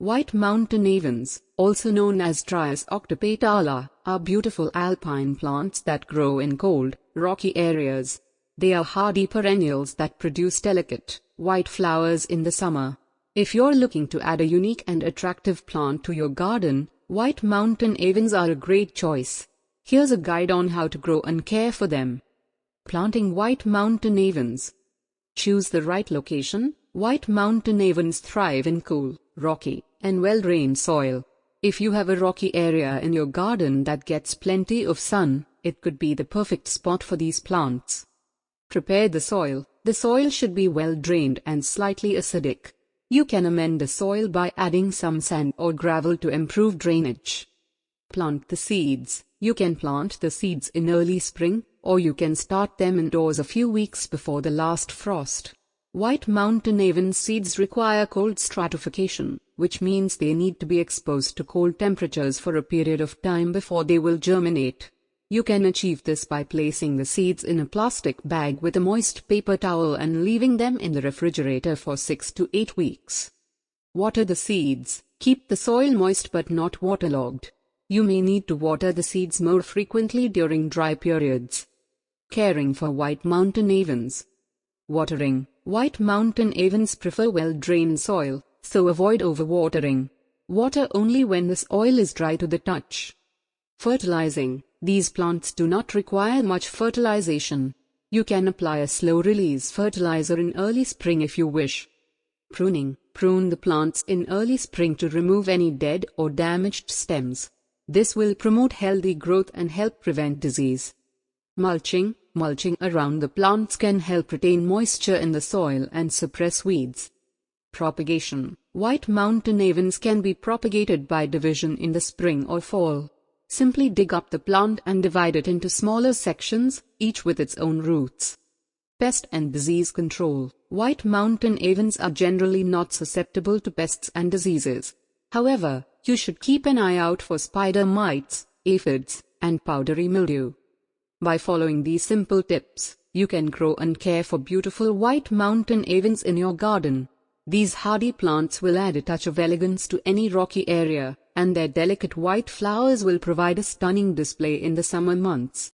White mountain avens, also known as Trias octopetala, are beautiful alpine plants that grow in cold, rocky areas. They are hardy perennials that produce delicate, white flowers in the summer. If you're looking to add a unique and attractive plant to your garden, white mountain avens are a great choice. Here's a guide on how to grow and care for them. Planting white mountain avens. Choose the right location. White mountain avens thrive in cool, rocky, and well-drained soil. If you have a rocky area in your garden that gets plenty of sun, it could be the perfect spot for these plants. Prepare the soil. The soil should be well drained and slightly acidic. You can amend the soil by adding some sand or gravel to improve drainage. Plant the seeds. You can plant the seeds in early spring, or you can start them indoors a few weeks before the last frost. White mountain aven seeds require cold stratification, which means they need to be exposed to cold temperatures for a period of time before they will germinate. You can achieve this by placing the seeds in a plastic bag with a moist paper towel and leaving them in the refrigerator for 6 to 8 weeks. Water the seeds. Keep the soil moist but not waterlogged. You may need to water the seeds more frequently during dry periods. Caring for white mountain avens. Watering. White mountain avens prefer well-drained soil, so avoid overwatering. Water only when the soil is dry to the touch. Fertilizing. These plants do not require much fertilization. You can apply a slow-release fertilizer in early spring if you wish. Pruning. Prune the plants in early spring to remove any dead or damaged stems. This will promote healthy growth and help prevent disease. Mulching. Mulching around the plants can help retain moisture in the soil and suppress weeds. Propagation. White mountain avens can be propagated by division in the spring or fall. Simply dig up the plant and divide it into smaller sections, each with its own roots. Pest and disease control. White mountain avens are generally not susceptible to pests and diseases. However, you should keep an eye out for spider mites, aphids, and powdery mildew. By following these simple tips, you can grow and care for beautiful white mountain avens in your garden. These hardy plants will add a touch of elegance to any rocky area, and their delicate white flowers will provide a stunning display in the summer months.